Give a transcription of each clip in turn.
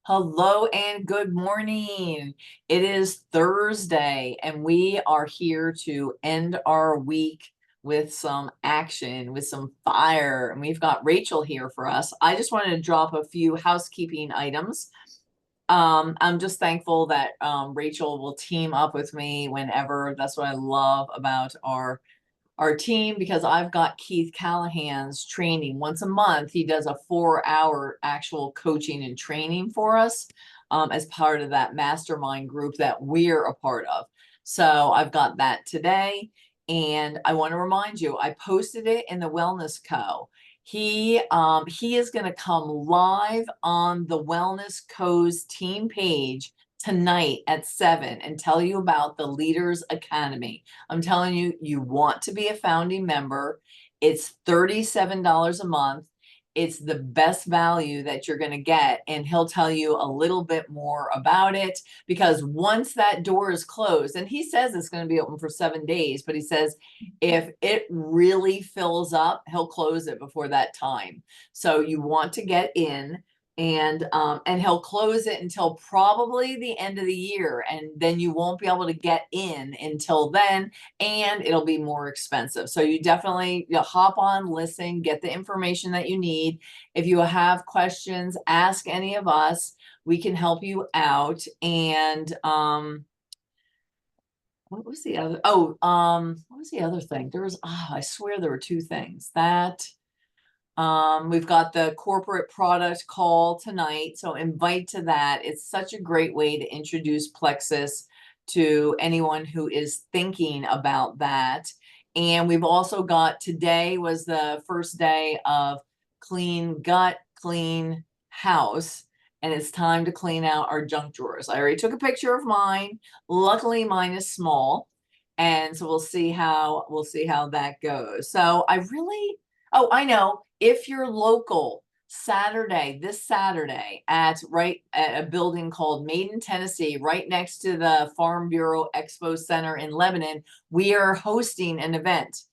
Hello and good morning. It is Thursday, and we are here to end our week with some action, with some fire. And we've got Rachel here for us. I just wanted to drop a few housekeeping items. I'm just thankful that Rachel will team up with me whenever. That's what I love about our team because I've got Keith Callahan's training once a month. He does a 4 hour actual coaching and training for us as part of that mastermind group that we're a part of. So I've got that today. And I want to remind you, I posted it in the Wellness Co. He is going to come live on the Wellness Co.'s team page tonight at 7 and tell you about the Leaders Academy. I'm telling you, you want to be a founding member. It's $37 a month. It's the best value that you're going to get. And he'll tell you a little bit more about it because once that door is closed, and he says it's going to be open for 7 days, but he says if it really fills up, he'll close it before that time. So you want to get in and he'll close it until probably the end of the year, and then you won't be able to get in until then, and it'll be more expensive. So you definitely hop on, listen, get the information that you need. If you have questions, ask any of us. We can help you out. And what was the other? What was the other thing? There was, I swear there were two things that we've got the corporate product call tonight, so invite to that. It's such a great way to introduce Plexus to anyone who is thinking about that. And we've also got today was the first day of clean gut, clean house, and it's time to clean out our junk drawers. I already took a picture of mine. Luckily, mine is small, and so we'll see how that goes. So I really, oh, I know. If you're local, this Saturday at a building called Maiden, Tennessee, right next to the Farm Bureau Expo Center in Lebanon, we are hosting an event.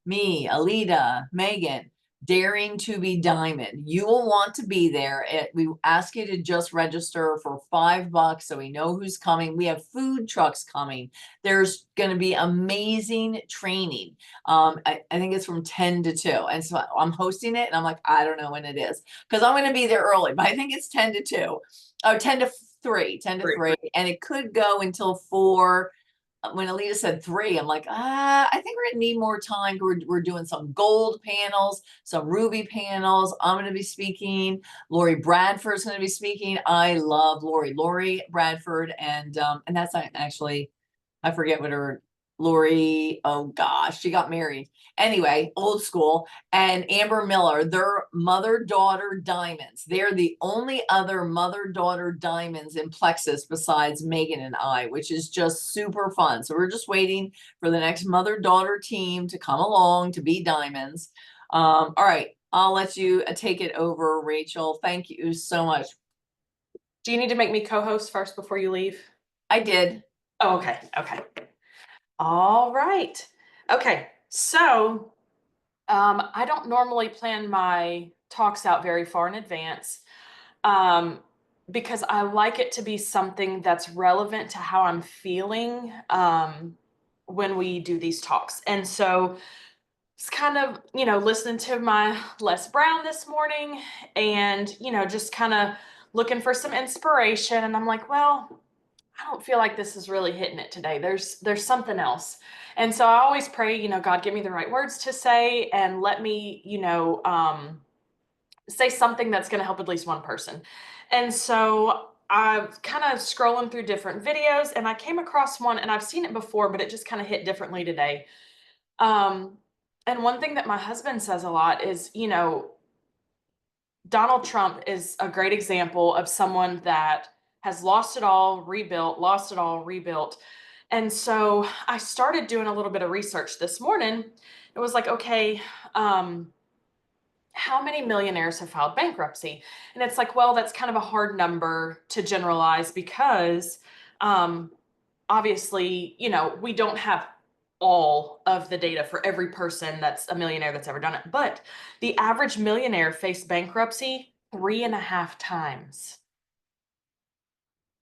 Me, Alita, Megan, Daring to be Diamond. You will want to be there. We ask you to just register for $5 so we know who's coming. We have food trucks coming. There's going to be amazing training. I think it's from 10 to 2. And so I'm hosting it and I'm like, I don't know when it is because I'm going to be there early, but I think it's 10 to 2. Oh, 10 to 3, 10 to 3. And it could go until 4. When Alita said 3, I'm like, I think we're gonna need more time. We're doing some gold panels, some ruby panels. I'm gonna be speaking. Lori Bradford's gonna be speaking. I love Lori Bradford, and that's actually, I forget what her Lori, oh gosh, she got married. Anyway, old school. And Amber Miller, they're mother-daughter diamonds. They're the only other mother-daughter diamonds in Plexus besides Megan and I, which is just super fun. So we're just waiting for the next mother-daughter team to come along to be diamonds. All right, I'll let you take it over, Rachel. Thank you so much. Do you need to make me co-host first before you leave? I did. Oh, okay. Okay. All right. Okay. So, I don't normally plan my talks out very far in advance, um, because I like it to be something that's relevant to how I'm feeling, when we do these talks. And so it's kind of, listening to my Les Brown this morning and, just kind of looking for some inspiration. And I'm like, well, I don't feel like this is really hitting it today. There's something else. And so I always pray, God, give me the right words to say and let me, say something that's going to help at least one person. And so I'm kind of scrolling through different videos and I came across one and I've seen it before, but it just kind of hit differently today. Um, and one thing that my husband says a lot is, Donald Trump is a great example of someone that has lost it all, rebuilt, lost it all, rebuilt. And so I started doing a little bit of research this morning. It was like, okay, how many millionaires have filed bankruptcy? And it's like, well, that's kind of a hard number to generalize because um, obviously, we don't have all of the data for every person that's a millionaire that's ever done it. But the average millionaire faced bankruptcy 3.5 times.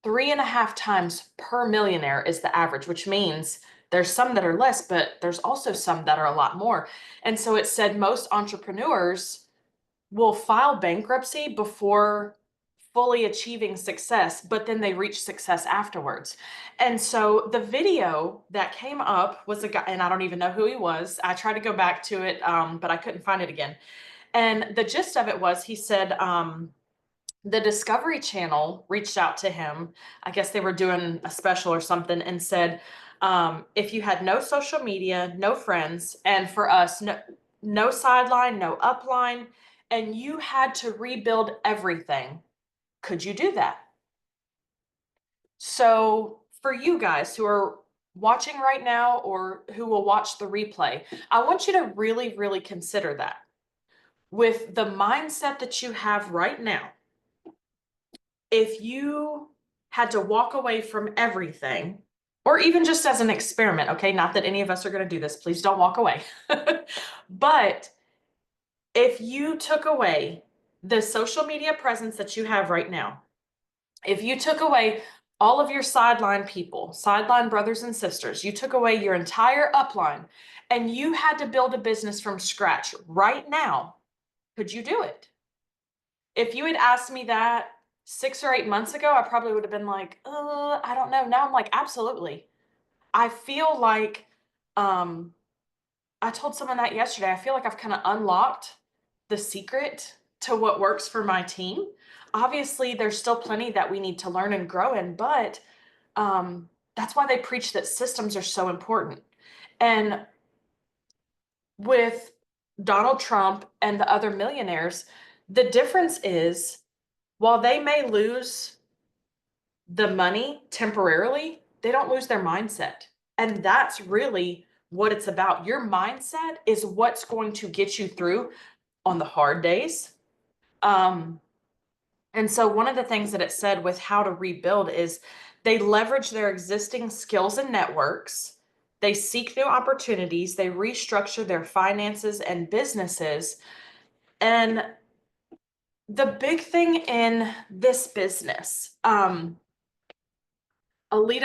3.5 times per millionaire is the average, which means there's some that are less, but there's also some that are a lot more. And so it said most entrepreneurs will file bankruptcy before fully achieving success, but then they reach success afterwards. And so the video that came up was a guy, and I don't even know who he was. I tried to go back to it, but I couldn't find it again. And the gist of it was he said, the Discovery Channel reached out to him. I guess they were doing a special or something and said, if you had no social media, no friends, and for us, no sideline, no upline, and you had to rebuild everything, could you do that? So for you guys who are watching right now or who will watch the replay, I want you to really, really consider that. With the mindset that you have right now, if you had to walk away from everything, or even just as an experiment, okay, not that any of us are going to do this, please don't walk away. But if you took away the social media presence that you have right now, if you took away all of your sideline people, sideline brothers and sisters, you took away your entire upline, and you had to build a business from scratch right now, could you do it? If you had asked me that 6 or 8 months ago, I probably would have been like, I don't know. Now I'm like, absolutely. I feel like, um, I told someone that yesterday. I feel like I've kind of unlocked the secret to what works for my team. Obviously, there's still plenty that we need to learn and grow in, but that's why they preach that systems are so important. And with Donald Trump and the other millionaires, the difference is while they may lose the money temporarily, they don't lose their mindset. And that's really what it's about. Your mindset is what's going to get you through on the hard days. And so one of the things that it said with how to rebuild is they leverage their existing skills and networks. They seek new opportunities. They restructure their finances and businesses. And the big thing in this business, Alita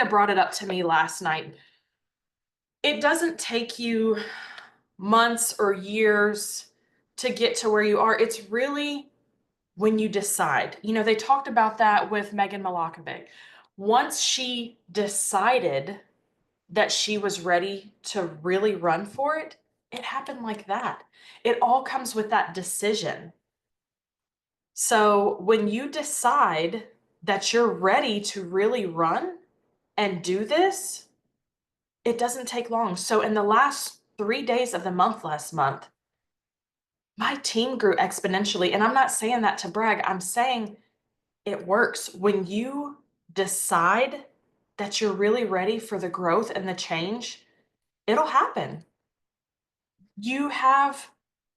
brought it up to me last night. It doesn't take you months or years to get to where you are. It's really when you decide. You know, they talked about that with Megan Malakovic. Once she decided that she was ready to really run for it, it happened like that. It all comes with that decision. So when you decide that you're ready to really run and do this, it doesn't take long. So in the last 3 days of the month last month, my team grew exponentially. And I'm not saying that to brag. I'm saying it works. When you decide that you're really ready for the growth and the change, it'll happen. You have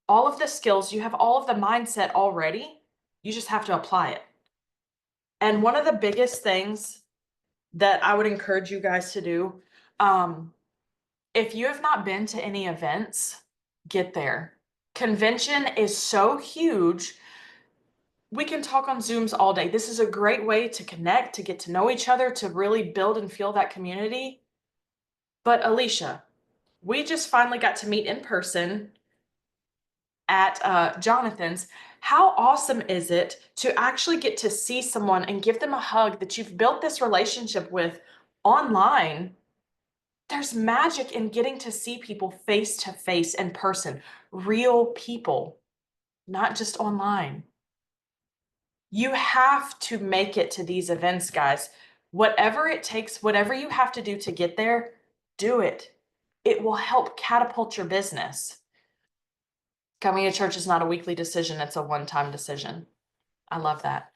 all of the skills, you have all of the mindset already. You just have to apply it. And one of the biggest things that I would encourage you guys to do, if you have not been to any events, get there. Convention is so huge. We can talk on Zooms all day. This is a great way to connect, to get to know each other, to really build and feel that community. But Alicia, we just finally got to meet in person at Jonathan's. How awesome is it to actually get to see someone and give them a hug that you've built this relationship with online? There's magic in getting to see people face to face in person, real people, not just online. You have to make it to these events, guys. Whatever it takes, whatever you have to do to get there, do it. It will help catapult your business. Coming to church is not a weekly decision, it's a one-time decision. I love that.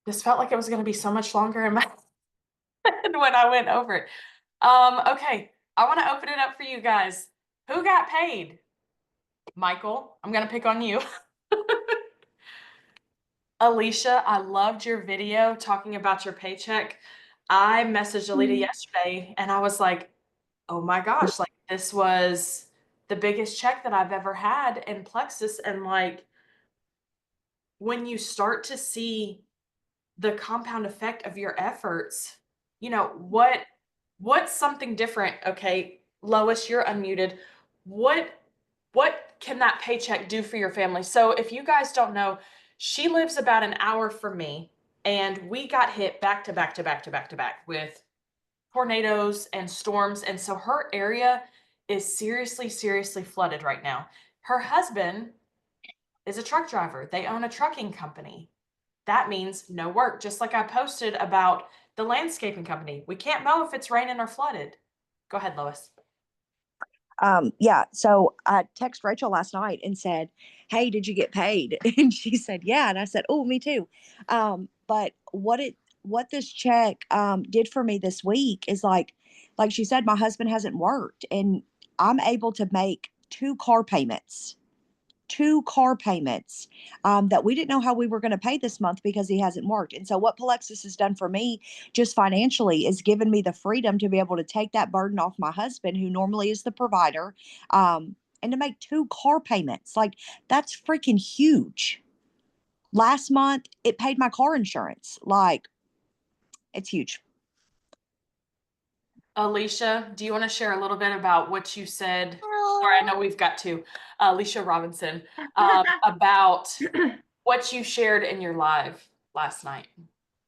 This felt like it was going to be so much longer in my head when I went over it. Okay, I want to open it up for you guys. Who got paid? Michael, I'm going to pick on you. Alicia, I loved your video talking about your paycheck. I messaged Alita yesterday and I was like, oh my gosh, like this was the biggest check that I've ever had in Plexus. And like, when you start to see the compound effect of your efforts, you know, what's something different? Okay, Lois, you're unmuted. What what can that paycheck do for your family? So if you guys don't know, she lives about an hour from me, and we got hit back to back to back to back to back with tornadoes and storms. And so her area is seriously, seriously flooded right now. Her husband is a truck driver. They own a trucking company. That means no work. Just like I posted about the landscaping company. We can't mow if it's raining or flooded. Go ahead, Lois. Yeah. So I texted Rachel last night and said, "Hey, did you get paid?" And she said, "Yeah." And I said, "Oh, me too." But what this check did for me this week is like she said, my husband hasn't worked, and I'm able to make two car payments that we didn't know how we were going to pay this month because he hasn't worked. And so, what Palexis has done for me, just financially, is given me the freedom to be able to take that burden off my husband, who normally is the provider, and to make two car payments. Like, that's freaking huge. Last month, it paid my car insurance. Like, it's huge. Alicia, do you want to share a little bit about what you said? Sorry, I know we've got to. Alicia Robinson, about what you shared in your live last night.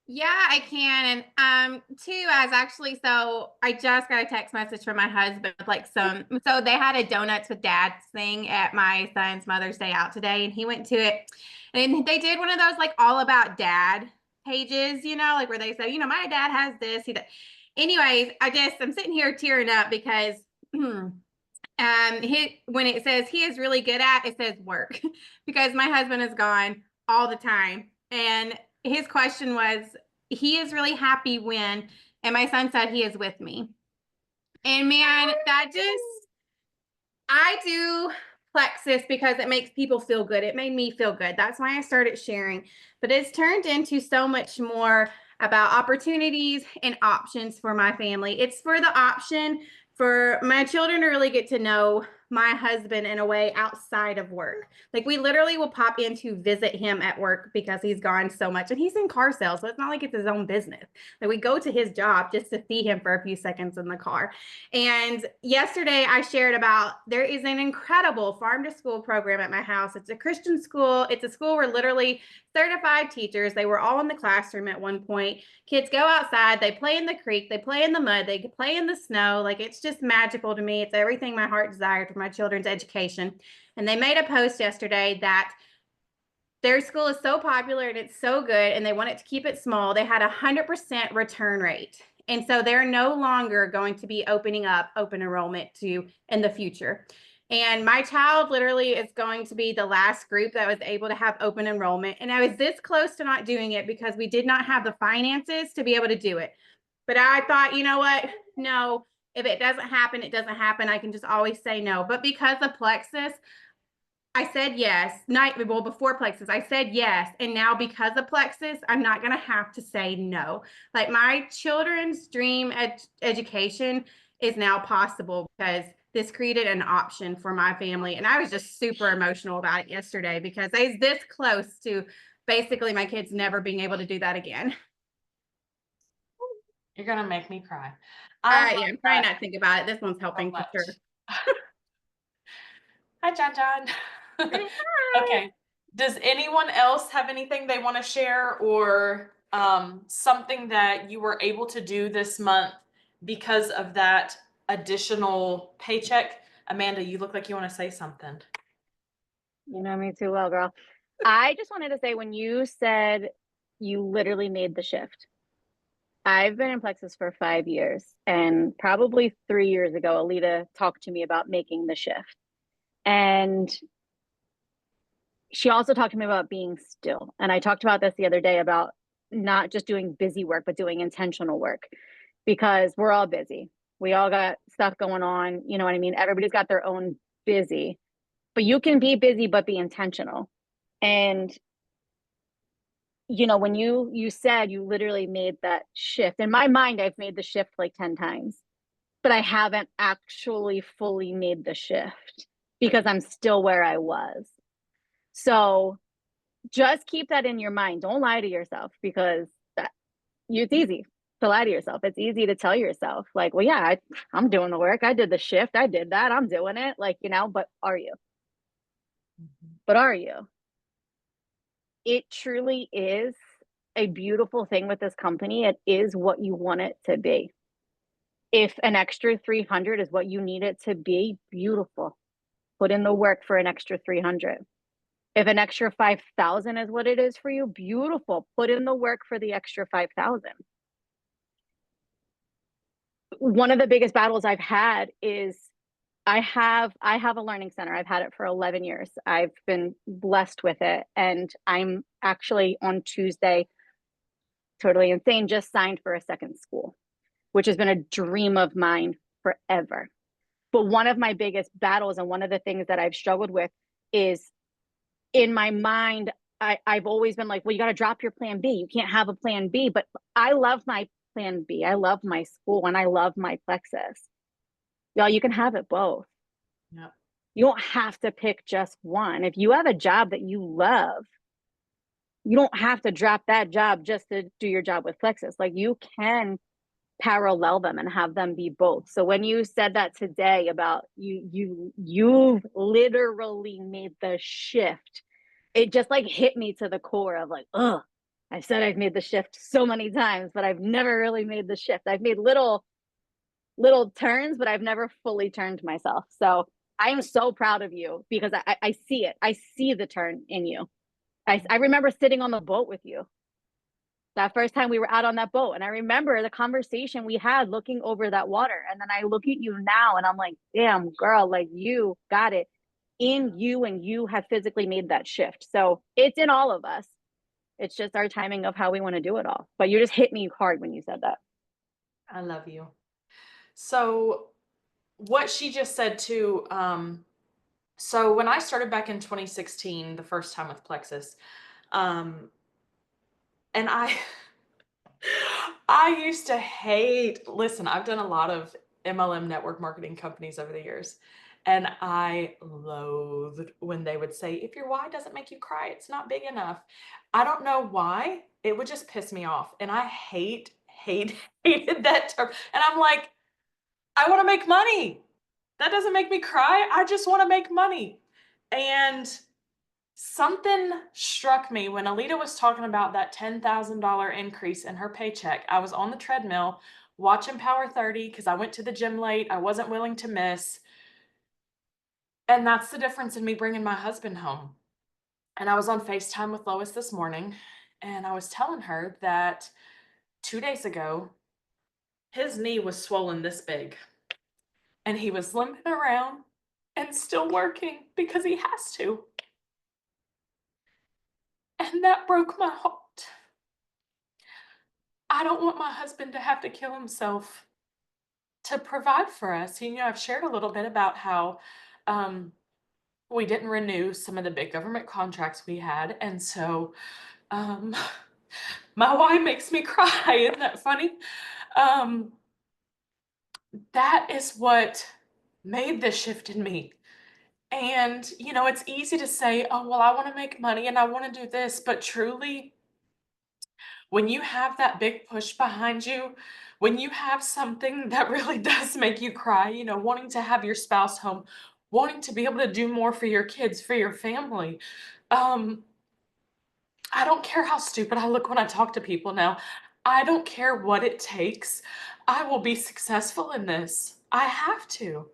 Yeah, I can. And too, as actually, so I just got a text message from my husband with like so they had a donuts with dads thing at my son's Mother's Day out today, and he went to it, and they did one of those like all about dad pages, you know, like where they say, you know, my dad has this. Anyways, I'm sitting here tearing up because when it says he is really good at, it says work because my husband is gone all the time. And his question was, he is really happy when, and my son said he is with me. And man, I do Plexus because it makes people feel good. It made me feel good. That's why I started sharing. But it's turned into so much more about opportunities and options for my family. It's for the option for my children to really get to know my husband in a way outside of work. Like, we literally will pop in to visit him at work because he's gone so much, and he's in car sales. So it's not like it's his own business. Like, we go to his job just to see him for a few seconds in the car. And yesterday I shared about there is an incredible farm to school program at my house. It's a Christian school. It's a school where literally certified teachers, they were all in the classroom at one point. Kids go outside, they play in the creek, they play in the mud, they play in the snow. Like, it's just magical to me. It's everything my heart desired for my children's education. And they made a post yesterday that their school is so popular and it's so good, and they wanted to keep it small. They had 100% return rate. And so they're no longer going to be opening up open enrollment in the future. And my child literally is going to be the last group that was able to have open enrollment. And I was this close to not doing it because we did not have the finances to be able to do it. But I thought, you know what? No, if it doesn't happen, it doesn't happen. I can just always say no. But because of Plexus, I said yes. Before Plexus, I said yes. And now because of Plexus, I'm not going to have to say no. Like, my children's dream education is now possible because this created an option for my family. And I was just super emotional about it yesterday because I was this close to basically my kids never being able to do that again. You're going to make me cry. Yeah, I'm trying not to think about it. This one's helping for sure. Hi, John. Okay. Does anyone else have anything they want to share, or something that you were able to do this month because of that additional paycheck? Amanda, you look like you want to say something. You know me too well, girl. I just wanted to say, when you said you literally made the shift, I've been in Plexus for 5 years, and probably 3 years ago, Alita talked to me about making the shift. And she also talked to me about being still. And I talked about this the other day about not just doing busy work, but doing intentional work, because we're all busy. We all got stuff going on. You know what I mean? Everybody's got their own busy, but you can be busy, but be intentional. And, you know, when you said you literally made that shift, in my mind, I've made the shift like 10 times, but I haven't actually fully made the shift because I'm still where I was. So just keep that in your mind. Don't lie to yourself, because it's easy to lie to yourself. It's easy to tell yourself, like, well, yeah, I'm doing the work. I did the shift. I did that. I'm doing it. Like, but are you? But are you? It truly is a beautiful thing with this company. It is what you want it to be. If an extra 300 is what you need it to be, beautiful. Put in the work for an extra 300. If an extra 5,000 is what it is for you, beautiful. Put in the work for the extra 5,000. One of the biggest battles I've had is I have a learning center. I've had it for 11 years. I've been blessed with it. And I'm actually on Tuesday, totally insane, just signed for a second school, which has been a dream of mine forever. But one of my biggest battles, and one of the things that I've struggled with, is in my mind, I've always been like, well, you got to drop your plan B. You can't have a plan B. But I love my plan B. I love my school and I love my Plexus. Y'all, you can have it both. Yeah. You don't have to pick just one. If you have a job that you love, you don't have to drop that job just to do your job with Plexus. Like, you can parallel them and have them be both. So when you said that today about you've literally made the shift, it just like hit me to the core of like, oh, I've said I've made the shift so many times, but I've never really made the shift. I've made little turns, but I've never fully turned myself. So I am so proud of you, because I see it. I see the turn in you. I remember sitting on the boat with you that first time we were out on that boat. And I remember the conversation we had looking over that water. And then I look at you now and I'm like, damn, girl, like, you got it in you, and you have physically made that shift. So it's in all of us. It's just our timing of how we want to do it all. But you just hit me hard when you said that. I love you. So what she just said too, so when I started back in 2016, the first time with Plexus, and I used to listen, I've done a lot of MLM network marketing companies over the years, and I loathed when they would say, if your why doesn't make you cry, it's not big enough. I don't know why. It would just piss me off. And I hated that term. And I'm like, I want to make money. That doesn't make me cry. I just want to make money. And something struck me when Alita was talking about that $10,000 increase in her paycheck. I was on the treadmill watching Power 30 because I went to the gym late. I wasn't willing to miss. And that's the difference in me bringing my husband home. And I was on FaceTime with Lois this morning, and I was telling her that 2 days ago, his knee was swollen this big, and he was limping around and still working because he has to. And that broke my heart. I don't want my husband to have to kill himself to provide for us. I've shared a little bit about how we didn't renew some of the big government contracts we had. And so my why makes me cry. Isn't that funny? That is what made the shift in me. And, it's easy to say, oh, well, I want to make money and I want to do this. But truly, when you have that big push behind you, when you have something that really does make you cry, wanting to have your spouse home, wanting to be able to do more for your kids, for your family. I don't care how stupid I look when I talk to people now. I don't care what it takes. I will be successful in this. I have to.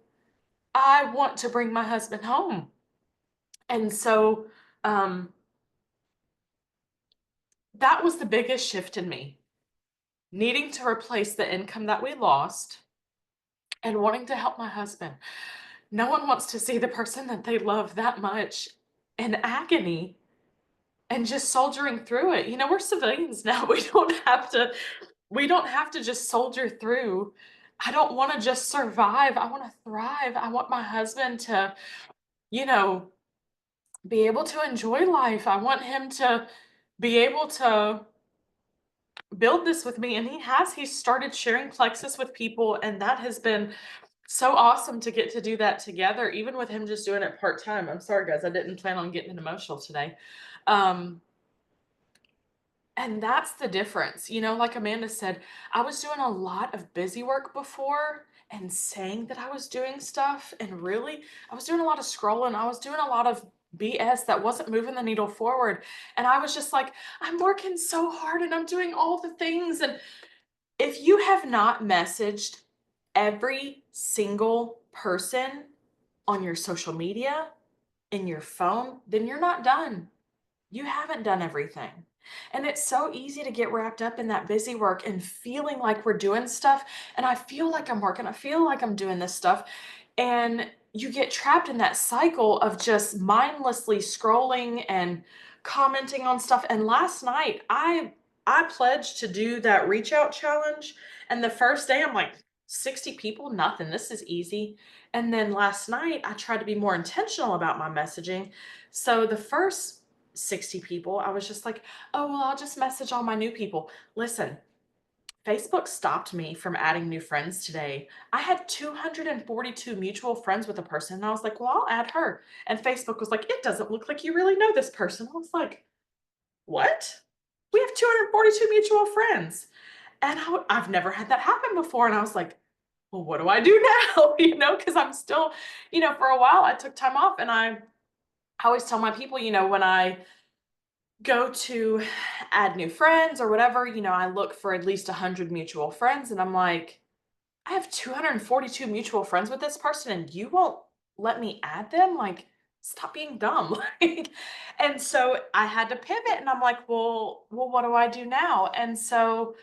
I want to bring my husband home. And so that was the biggest shift in me. Needing to replace the income that we lost and wanting to help my husband. No one wants to see the person that they love that much in agony and just soldiering through it. We're civilians now. We don't have to just soldier through. I don't want to just survive. I want to thrive. I want my husband to, be able to enjoy life. I want him to be able to build this with me. And he started sharing Plexus with people. And that has been so awesome to get to do that together, even with him just doing it part-time. I'm sorry, guys, I didn't plan on getting emotional today. And that's the difference. Like Amanda said, I was doing a lot of busy work before and saying that I was doing stuff. And really, I was doing a lot of scrolling. I was doing a lot of BS that wasn't moving the needle forward. And I was just like, I'm working so hard and I'm doing all the things. And if you have not messaged every single person on your social media, in your phone, then you're not done. You haven't done everything. And it's so easy to get wrapped up in that busy work and feeling like we're doing stuff. And I feel like I'm working, I feel like I'm doing this stuff. And you get trapped in that cycle of just mindlessly scrolling and commenting on stuff. And last night, I pledged to do that reach out challenge. And the first day, I'm like, 60 people, nothing. This is easy. And then last night, I tried to be more intentional about my messaging. So the first 60 people, I was just like, oh, well, I'll just message all my new people. Listen, Facebook stopped me from adding new friends today. I had 242 mutual friends with a person, and I was like, well, I'll add her. And Facebook was like, it doesn't look like you really know this person. I was like, what? We have 242 mutual friends. And I've never had that happen before. And I was like, well, what do I do now? Because I'm still, for a while I took time off, and I always tell my people, when I go to add new friends or whatever, I look for at least 100 mutual friends. And I'm like, I have 242 mutual friends with this person and you won't let me add them? Like, stop being dumb. And so I had to pivot, and I'm like, well, what do I do now? And so,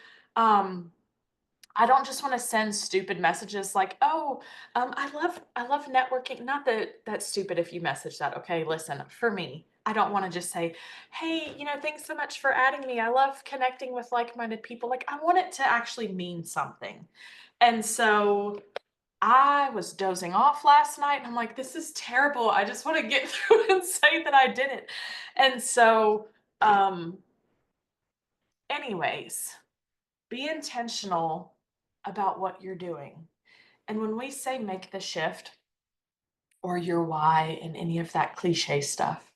I don't just want to send stupid messages like, oh, I love networking. Not that that's stupid if you message that. Okay, listen, for me, I don't want to just say, hey, thanks so much for adding me. I love connecting with like-minded people. Like, I want it to actually mean something. And so I was dozing off last night, and I'm like, this is terrible. I just want to get through and say that I did it. And so, anyways, be intentional about what you're doing. And when we say make the shift, or your why, and any of that cliche stuff,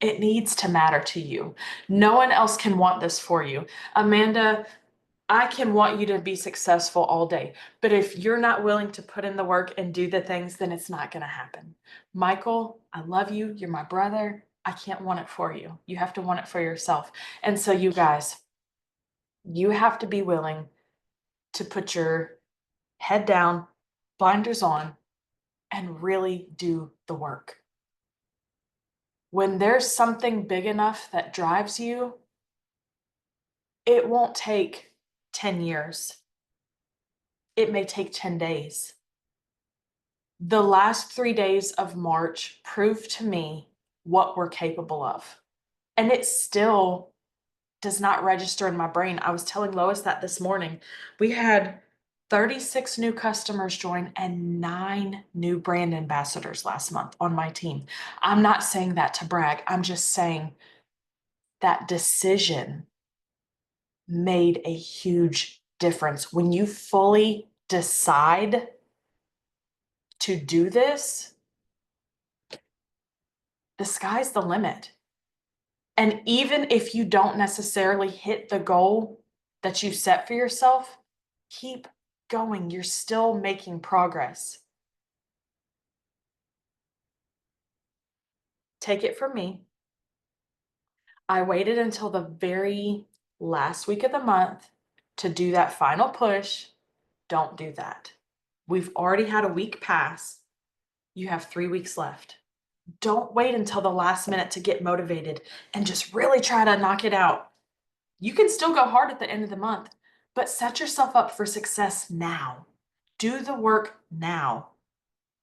it needs to matter to you. No one else can want this for you. Amanda, I can want you to be successful all day, but if you're not willing to put in the work and do the things, then it's not going to happen. Michael, I love you. You're my brother. I can't want it for you. You have to want it for yourself. And so you guys, you have to be willing to put your head down, blinders on, and really do the work. When there's something big enough that drives you, it won't take 10 years. It may take 10 days. The last 3 days of March proved to me what we're capable of. And it still does not register in my brain. I was telling Lois that this morning. We had 36 new customers join and 9 new brand ambassadors last month on my team. I'm not saying that to brag. I'm just saying that decision made a huge difference. When you fully decide to do this, the sky's the limit. And even if you don't necessarily hit the goal that you set for yourself, keep going. You're still making progress. Take it from me. I waited until the very last week of the month to do that final push. Don't do that. We've already had a week pass. You have 3 weeks left. Don't wait until the last minute to get motivated and just really try to knock it out. You can still go hard at the end of the month, but set yourself up for success now. Do the work now.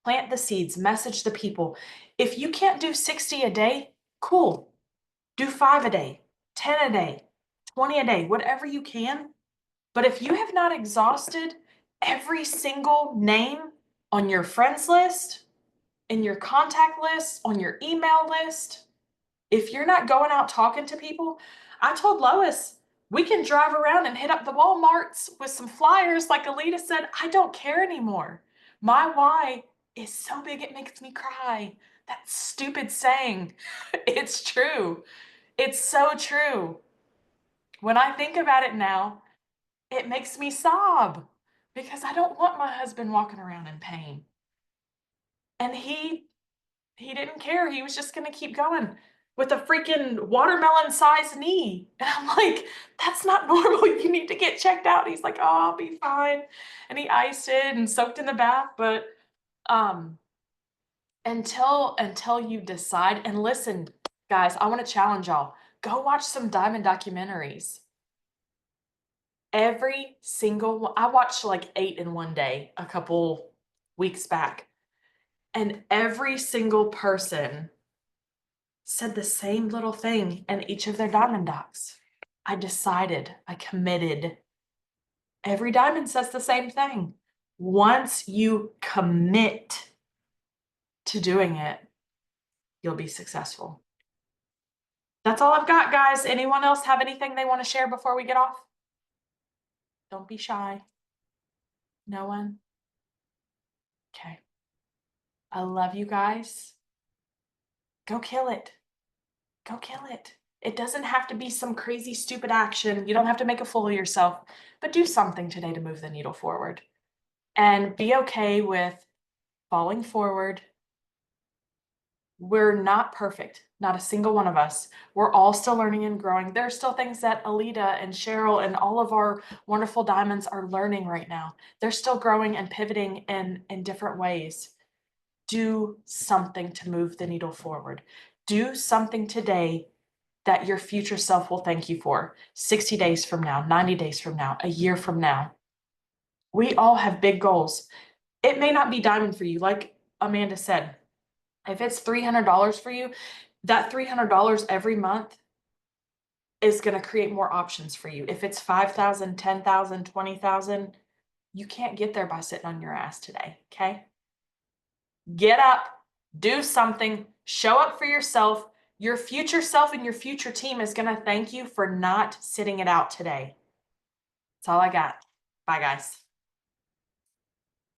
Plant the seeds, message the people. If you can't do 60 a day, cool. Do 5 a day, 10 a day, 20 a day, whatever you can. But if you have not exhausted every single name on your friends list, in your contact list, on your email list, if you're not going out talking to people, I told Lois, We can drive around and hit up the Walmarts with some flyers. Like Alita said, I don't care anymore. My why is so big it makes me cry. That stupid saying. It's true. It's so true. When I think about it now, it makes me sob because I don't want my husband walking around in pain. And he didn't care. He was just going to keep going with a freaking watermelon-sized knee. And I'm like, that's not normal. You need to get checked out. He's like, oh, I'll be fine. And he iced it and soaked in the bath. But until you decide, and listen, guys, I want to challenge y'all. Go watch some diamond documentaries. Every single one, I watched like 8 in one day a couple weeks back. And every single person said the same little thing in each of their diamond docs. I decided, I committed. Every diamond says the same thing. Once you commit to doing it, you'll be successful. That's all I've got, guys. Anyone else have anything they want to share before we get off? Don't be shy. No one? Okay. I love you guys. Go kill it. Go kill it. It doesn't have to be some crazy, stupid action. You don't have to make a fool of yourself, but do something today to move the needle forward. And be okay with falling forward. We're not perfect. Not a single one of us. We're all still learning and growing. There are still things that Alita and Cheryl and all of our wonderful diamonds are learning right now. They're still growing and pivoting in different ways. Do something to move the needle forward. Do something today that your future self will thank you for 60 days from now, 90 days from now, a year from now. We all have big goals. It may not be diamond for you, like Amanda said. If it's $300 for you, that $300 every month is going to create more options for you. If it's 5,000, 10,000, 20,000, you can't get there by sitting on your ass today, okay? Get up, do something, show up for yourself. Your future self and your future team is going to thank you for not sitting it out today. That's all I got. Bye, guys.